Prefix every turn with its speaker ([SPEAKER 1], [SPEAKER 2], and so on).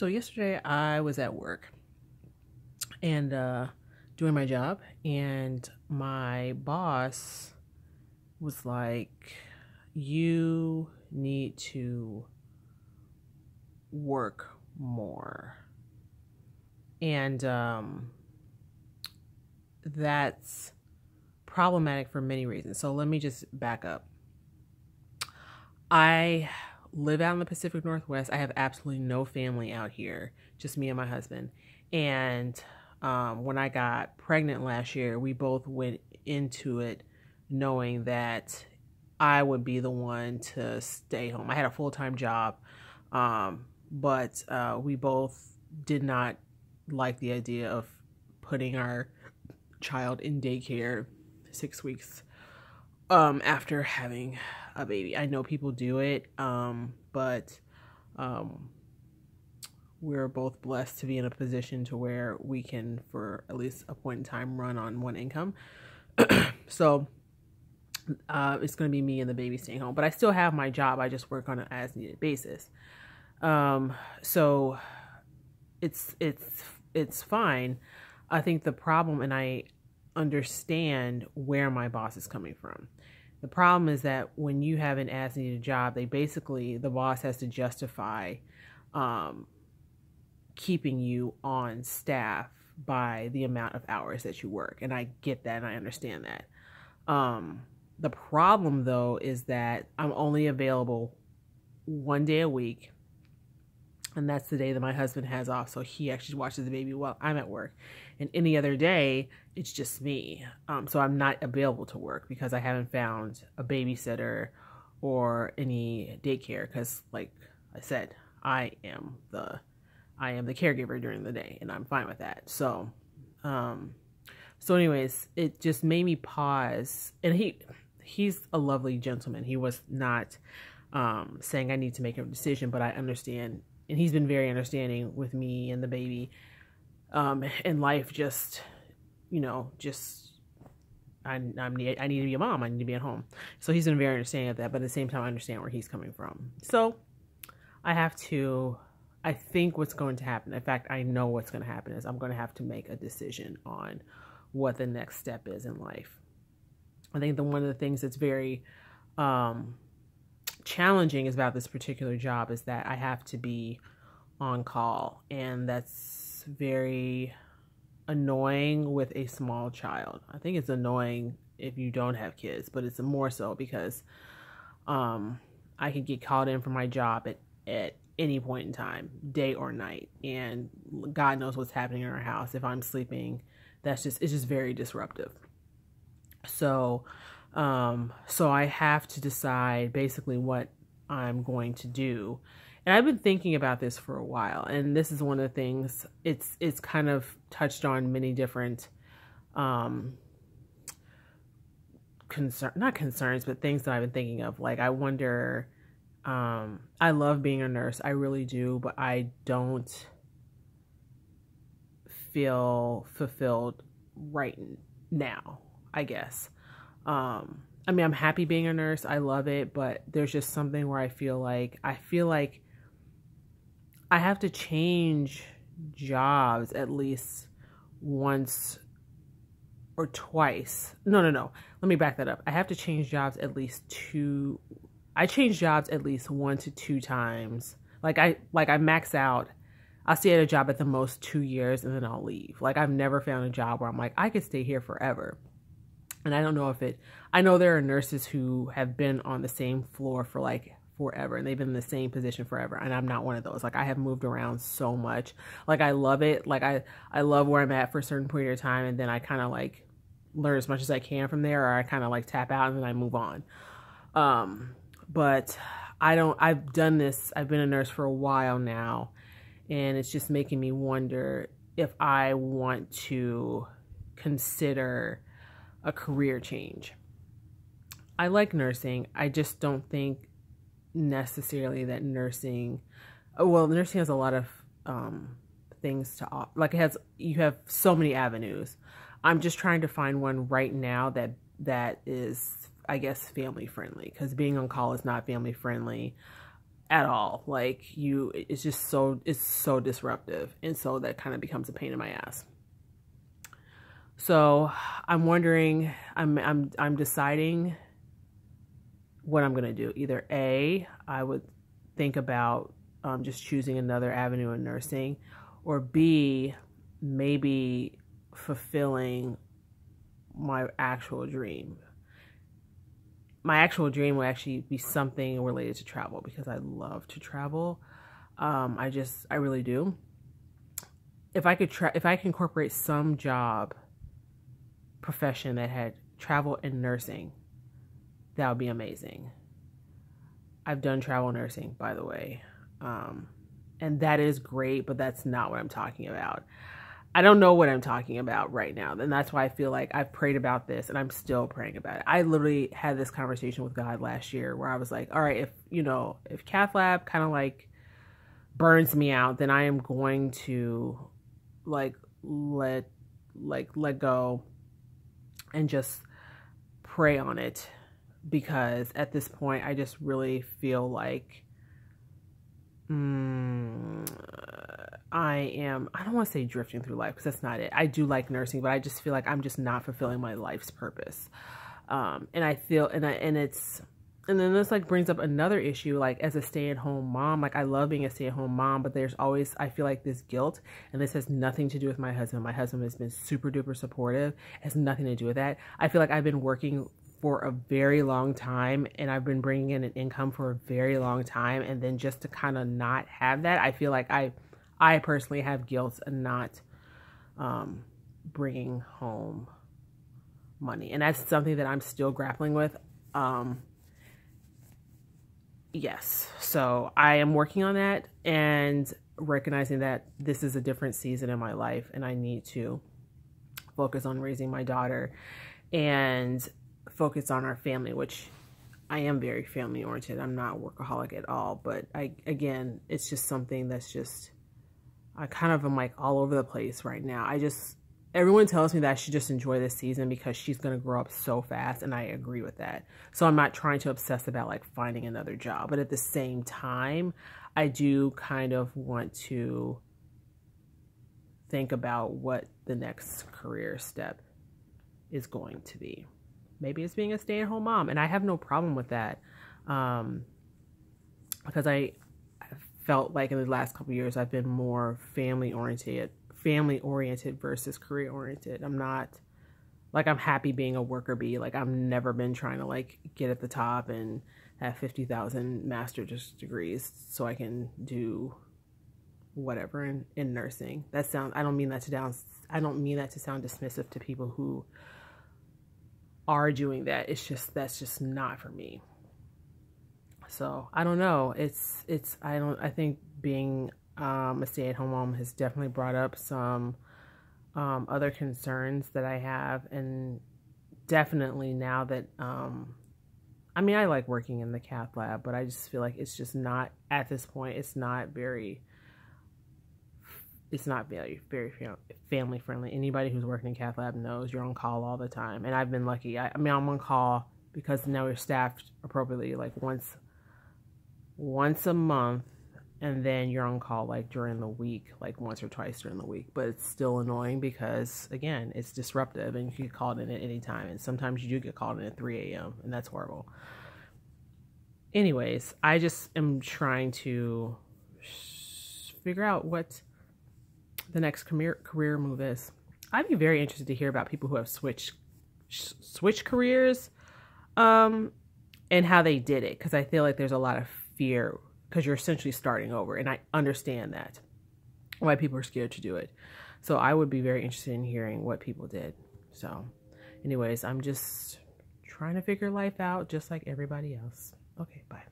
[SPEAKER 1] So yesterday I was at work and doing my job, and my boss was like, "You need to work more." And that's problematic for many reasons. So let me just back up. I live out in the Pacific Northwest. I have absolutely no family out here, just me and my husband. And when I got pregnant last year, we both went into it knowing that I would be the one to stay home. I had a full-time job, but we both did not like the idea of putting our child in daycare 6 weeks after having a baby. I know people do it, but we're both blessed to be in a position to where we can, for at least a point in time, run on one income. So it's going to be me and the baby staying home, but I still have my job. I just work on an as needed basis. So it's fine. I think the problem, and I understand where my boss is coming from. The problem is that when you have an as needed job, the boss has to justify keeping you on staff by the amount of hours that you work. And I get that and I understand that. The problem though is that I'm only available one day a week. And that's the day that my husband has off. So he actually watches the baby while I'm at work. And any other day, it's just me. So I'm not available to work because I haven't found a babysitter or any daycare. Because like I said, I am the caregiver during the day, and I'm fine with that. So anyways, it just made me pause. And he's a lovely gentleman. He was not saying I need to make a decision, but I understand. And he's been very understanding with me and the baby. And life just, I need to be a mom. I need to be at home. So he's been very understanding of that. But at the same time, I understand where he's coming from. So I think what's going to happen, in fact, I know what's going to happen is I'm going to have to make a decision on what the next step is in life. I think one of the things that's very challenging about this particular job is that I have to be on call, and that's very annoying with a small child. I think it's annoying if you don't have kids, but it's more so because I can get called in for my job at any point in time, day or night, and God knows what's happening in our house. If I'm sleeping, it's just very disruptive. So I have to decide basically what I'm going to do. And I've been thinking about this for a while. And this is one of the things, it's kind of touched on many different, not concerns, but things that I've been thinking of. Like, I wonder, I love being a nurse. I really do, but I don't feel fulfilled right now, I guess. I mean, I'm happy being a nurse. I love it, but there's just something where I feel like I have to change jobs at least once or twice. No. Let me back that up. I have to change jobs at least I change jobs at least 1 to 2 times. Like I max out. I'll stay at a job at the most 2 years and then I'll leave. Like, I've never found a job where I'm like, I could stay here forever. And I don't know I know there are nurses who have been on the same floor for like forever, and they've been in the same position forever. And I'm not one of those. Like, I have moved around so much. Like, I love it. Like, I love where I'm at for a certain period of time. And then I kind of like learn as much as I can from there, or I kind of like tap out and then I move on. But I've done this. I've been a nurse for a while now, and it's just making me wonder if I want to consider a career change. I like nursing. I just don't think necessarily that nursing has a lot of things to offer. Like, you have so many avenues. I'm just trying to find one right now that is, I guess, family friendly, because being on call is not family friendly at all. Like it's just it's so disruptive. And so that kind of becomes a pain in my ass. So I'm wondering, I'm deciding what I'm going to do. Either A, I would think about just choosing another avenue in nursing, or B, maybe fulfilling my actual dream. My actual dream will actually be something related to travel, because I love to travel. I really do. If I could incorporate some job profession that had travel and nursing, that would be amazing. I've done travel nursing, by the way. And that is great, but that's not what I'm talking about. I don't know what I'm talking about right now. And that's why I feel like I've prayed about this and I'm still praying about it. I literally had this conversation with God last year where I was like, all right, if cath lab kind of like burns me out, then I am going to let go and just pray on it, because at this point I just really feel like I don't want to say drifting through life, because that's not it. I do like nursing, but I just feel like I'm just not fulfilling my life's purpose. And I feel, and then this like brings up another issue, like as a stay-at-home mom, like I love being a stay-at-home mom, but there's always, I feel like this guilt, and this has nothing to do with my husband. My husband has been super duper supportive. It has nothing to do with that. I feel like I've been working for a very long time, and I've been bringing in an income for a very long time, and then just to kind of not have that, I feel like I personally have guilt and not bringing home money, and that's something that I'm still grappling with. Yes, so I am working on that and recognizing that this is a different season in my life, and I need to focus on raising my daughter and focus on our family, which I am very family oriented. I'm not a workaholic at all, but again, it's just something that's just, I kind of am like all over the place right now. Everyone tells me that I should just enjoy this season because she's going to grow up so fast, and I agree with that. So I'm not trying to obsess about like finding another job, but at the same time, I do kind of want to think about what the next career step is going to be. Maybe it's being a stay-at-home mom, and I have no problem with that, because I felt like in the last couple of years I've been more family oriented versus career oriented. I'm not like, I'm happy being a worker bee. Like I've never been trying to like get at the top and have 50,000 master's degrees so I can do whatever in nursing. I don't mean that to sound dismissive to people who are doing that. That's just not for me. So I don't know. I think being a stay-at-home mom has definitely brought up some other concerns that I have, and definitely now that I mean, I like working in the cath lab, but I just feel like it's just not, at this point, it's not very family friendly. Anybody who's working in cath lab knows you're on call all the time, and I've been lucky. I mean, I'm on call because now we're staffed appropriately, like once a month, and then you're on call like during the week, like once or twice during the week. But it's still annoying because, again, it's disruptive, and you can get called in at any time, and sometimes you do get called in at 3 a.m. and that's horrible. Anyways, I just am trying to figure out what the next career move is. I'd be very interested to hear about people who have switched careers, and how they did it, because I feel like there's a lot of fear, because you're essentially starting over, and I understand that, why people are scared to do it. So I would be very interested in hearing what people did. So anyways, I'm just trying to figure life out just like everybody else. Okay, bye.